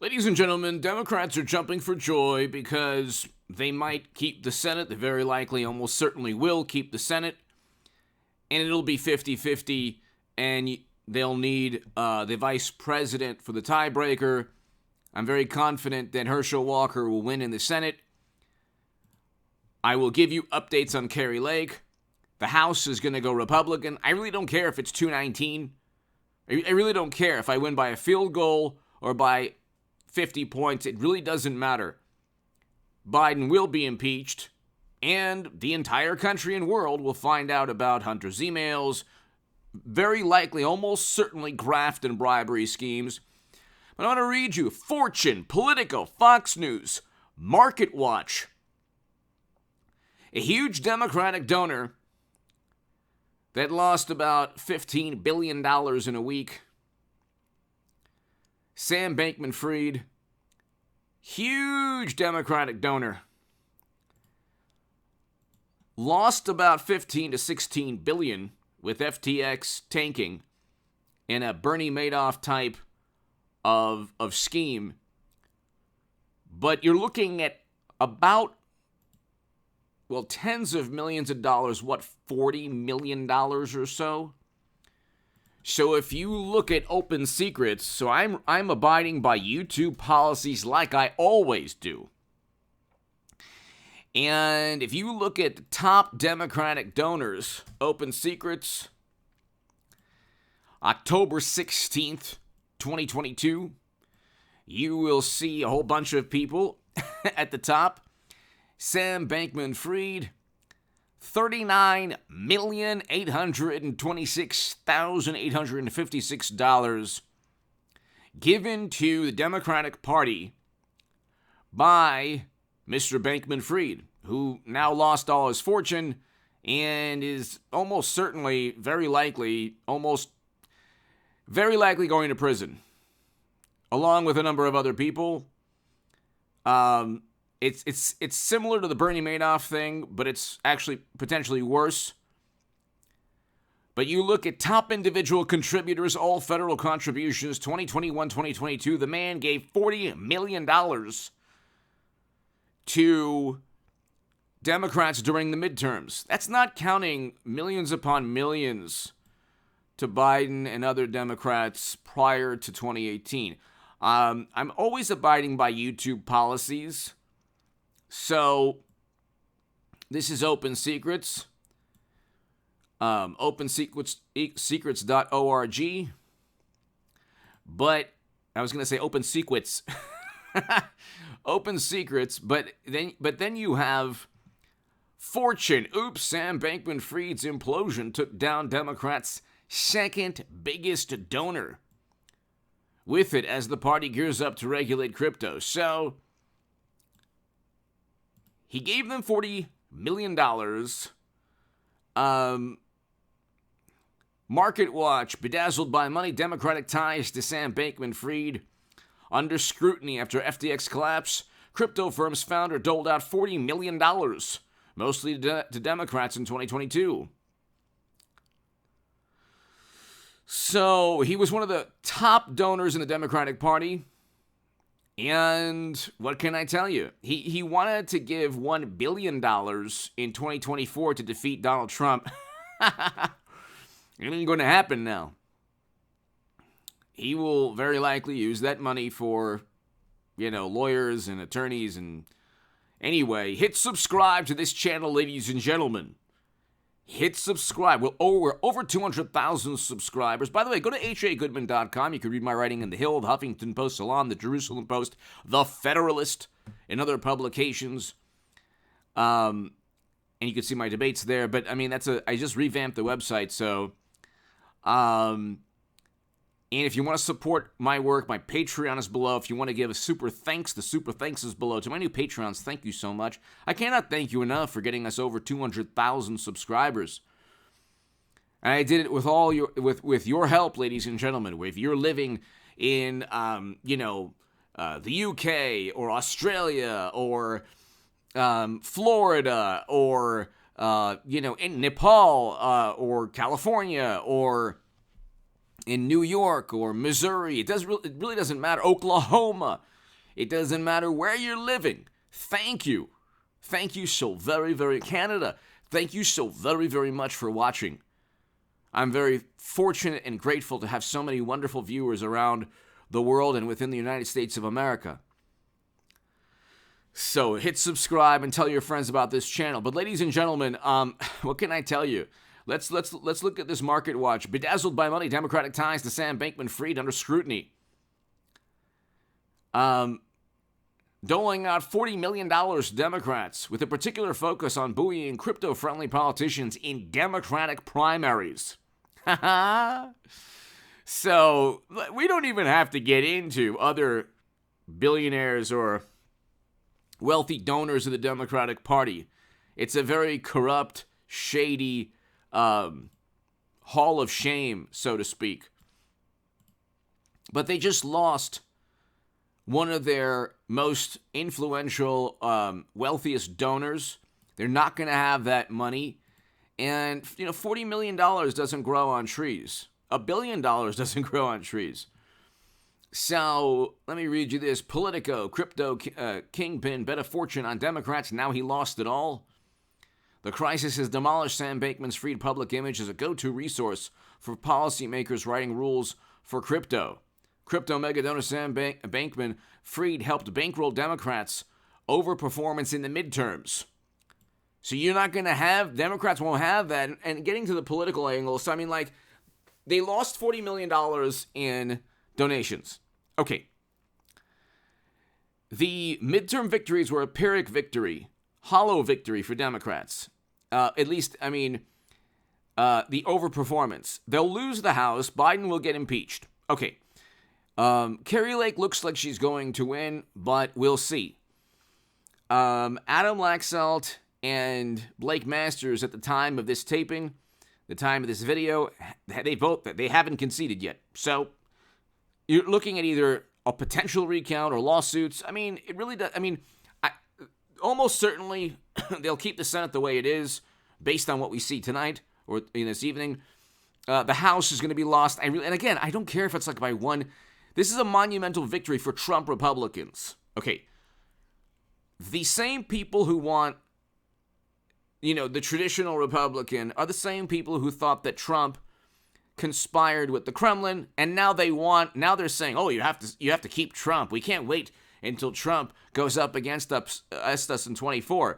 Ladies and gentlemen, Democrats are jumping for joy because they might keep the Senate. They very likely, almost certainly will keep the Senate. And it'll be 50-50, and they'll need the vice president for the tiebreaker. I'm very confident that Herschel Walker will win in the Senate. I will give you updates on Kari Lake. The House is going to go Republican. I really don't care if it's 219. I really don't care if I win by a field goal or by 50 points. It really doesn't matter. Biden will be impeached, and the entire country and world will find out about Hunter's emails, very likely, almost certainly graft and bribery schemes. But I want to read you Fortune, Politico, Fox News, Market Watch. A huge Democratic donor that lost about $15 billion in a week. Sam Bankman-Fried, huge Democratic donor, lost about 15 to 16 billion with FTX tanking in a Bernie Madoff type of scheme. But you're looking at about, tens of millions of dollars, $40 million or so? So if you look at open secrets, so I'm abiding by YouTube policies like I always do. And if you look at the top Democratic donors, open secrets, October 16th, 2022, you will see a whole bunch of people at the top. Sam Bankman-Fried, $39,826,856 given to the Democratic Party by Mr. Bankman-Fried, who now lost all his fortune and is almost certainly, very likely going to prison, along with a number of other people. It's similar to the Bernie Madoff thing, but it's actually potentially worse. But you look at top individual contributors, all federal contributions, 2021-2022, the man gave $40 million to Democrats during the midterms. That's not counting millions upon millions to Biden and other Democrats prior to 2018. I'm always abiding by YouTube policies. So, this is Open Secrets, opensecrets.org, but I was going to say Open Secrets, Open Secrets, but then you have Fortune. Oops, Sam Bankman-Fried's implosion took down Democrats' second biggest donor with it as the party gears up to regulate crypto. So, he gave them $40 million. Market Watch, bedazzled by money, Democratic ties to Sam Bankman-Fried under scrutiny after FTX collapse. Crypto firm's founder doled out $40 million, mostly to Democrats in 2022. So he was one of the top donors in the Democratic Party. And what can I tell you? He wanted to give $1 billion in 2024 to defeat Donald Trump. It ain't going to happen now. He will very likely use that money for, lawyers and attorneys. And anyway, hit subscribe to this channel, ladies and gentlemen. Hit subscribe. We're over 200,000 subscribers. By the way, go to hagoodman.com. You can read my writing in The Hill, the Huffington Post, Salon, the Jerusalem Post, the Federalist, and other publications. And you can see my debates there. But, I just revamped the website. So, and if you want to support my work, my Patreon is below. If you want to give a super thanks, the super thanks is below. To my new Patreons, thank you so much. I cannot thank you enough for getting us over 200,000 subscribers. And I did it with with your help, ladies and gentlemen. If you're living in, the UK or Australia or Florida or, in Nepal or California or in New York or Missouri. It really doesn't matter. Oklahoma. It doesn't matter where you're living. Thank you. Thank you so very, very, Canada. Thank you so very, very much for watching. I'm very fortunate and grateful to have so many wonderful viewers around the world and within the United States of America. So hit subscribe and tell your friends about this channel. But ladies and gentlemen, what can I tell you? Let's look at this market watch. Bedazzled by money, Democratic ties to Sam Bankman-Fried under scrutiny. Doling out $40 million to Democrats with a particular focus on buoying crypto-friendly politicians in Democratic primaries. So we don't even have to get into other billionaires or wealthy donors of the Democratic Party. It's a very corrupt, shady hall of shame, so to speak. But they just lost one of their most influential, wealthiest donors. They're not going to have that money. And, $40 million doesn't grow on trees. $1 billion doesn't grow on trees. So, let me read you this. Politico, crypto kingpin, bet a fortune on Democrats. Now he lost it all. The crisis has demolished Sam Bankman-Fried's public image as a go-to resource for policymakers writing rules for crypto. Crypto mega donor Sam Bankman-Fried helped bankroll Democrats' overperformance in the midterms. So you're not going to have, Democrats won't have that. And getting to the political angle, so they lost $40 million in donations. Okay. The midterm victories were a Pyrrhic victory, hollow victory for Democrats. At least, the overperformance. They'll lose the House. Biden will get impeached. Okay. Carrie Lake looks like she's going to win, but we'll see. Adam Laxalt and Blake Masters at the time of this taping, the time of this video, they haven't conceded yet. So you're looking at either a potential recount or lawsuits. It really does. Almost certainly they'll keep the Senate the way it is based on what we see tonight or in this evening. The House is going to be lost. And again, I don't care if it's by one. This is a monumental victory for Trump Republicans. Okay. The same people who want, the traditional Republican are the same people who thought that Trump conspired with the Kremlin, and now they're saying, oh, you have to keep Trump. We can't wait until Trump goes up against us in 24.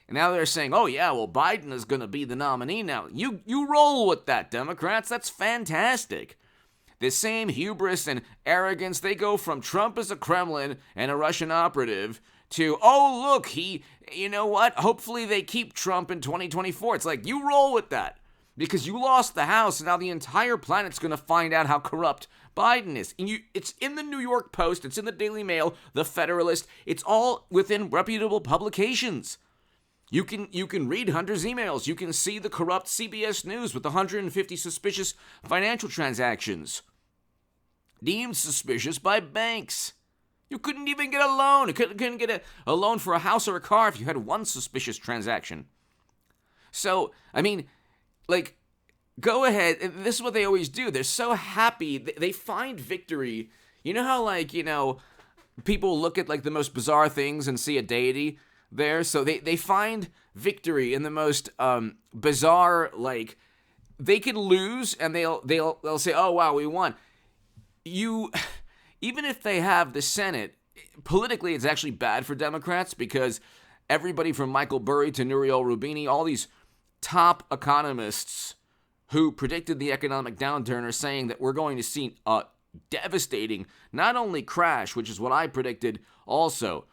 And now they're saying, oh yeah, well, Biden is going to be the nominee now. You roll with that, Democrats. That's fantastic. The same hubris and arrogance, they go from Trump as a Kremlin and a Russian operative to, oh, look, hopefully they keep Trump in 2024. It's like, you roll with that because you lost the House, and now the entire planet's going to find out how corrupt Biden is. And it's in the New York Post, it's in the Daily Mail, the Federalist, it's all within reputable publications. You can read Hunter's emails. You can see the corrupt CBS News with 150 suspicious financial transactions deemed suspicious by banks. You couldn't even get a loan. You couldn't get a loan for a house or a car if you had one suspicious transaction. So, go ahead. This is what they always do. They're so happy. They find victory. You know how, people look at, the most bizarre things and see a deity there? So they find victory in the most bizarre, they could lose and they'll say, oh, wow, we won. Even if they have the Senate, politically it's actually bad for Democrats because everybody from Michael Burry to Nouriel Roubini, all these top economists who predicted the economic downturn are saying that we're going to see a devastating, not only crash, which is what I predicted also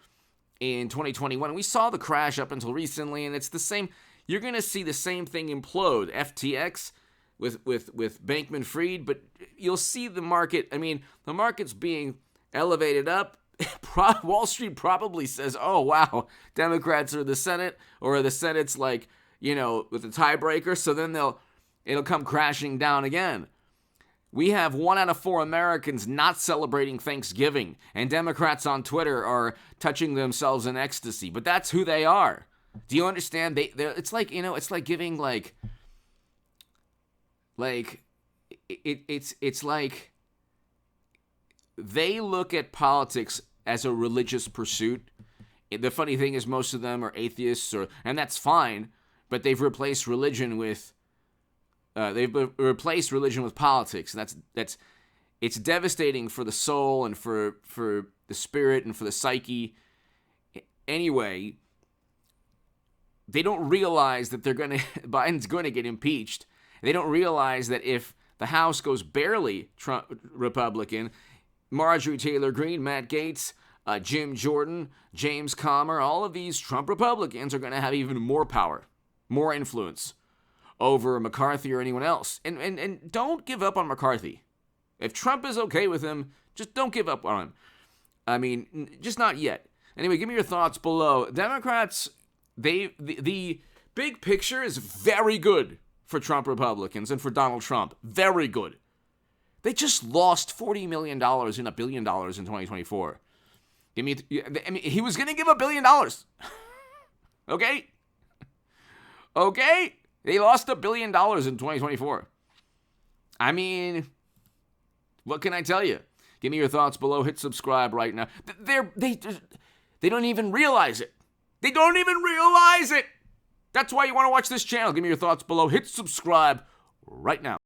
in 2021. We saw the crash up until recently, and it's the same. You're going to see the same thing implode. FTX with Bankman-Fried, but you'll see the market. The market's being elevated up. Wall Street probably says, oh, wow, Democrats are the Senate, or the Senate's with a tiebreaker, so then it'll come crashing down again. We have 1 out of 4 Americans not celebrating Thanksgiving, and Democrats on Twitter are touching themselves in ecstasy, but that's who they are. Do you understand? It's like giving it's like they look at politics as a religious pursuit. The funny thing is most of them are atheists, and that's fine, but they've replaced religion with politics. And it's devastating for the soul and for the spirit and for the psyche. Anyway, they don't realize that Biden's going to get impeached. They don't realize that if the House goes barely Republican, Marjorie Taylor Greene, Matt Gaetz, Jim Jordan, James Comer, all of these Trump Republicans are going to have even more power, more influence over McCarthy or anyone else. And don't give up on McCarthy. If Trump is okay with him, just don't give up on him. I mean, just not yet. Anyway, give me your thoughts below. Democrats, the big picture is very good for Trump Republicans and for Donald Trump. Very good. They just lost $40 million in $1 billion in 2024. I mean, he was going to give $1 billion. Okay? Okay? They lost $1 billion in 2024. I mean, what can I tell you? Give me your thoughts below. Hit subscribe right now. They don't even realize it. They don't even realize it. That's why you want to watch this channel. Give me your thoughts below. Hit subscribe right now.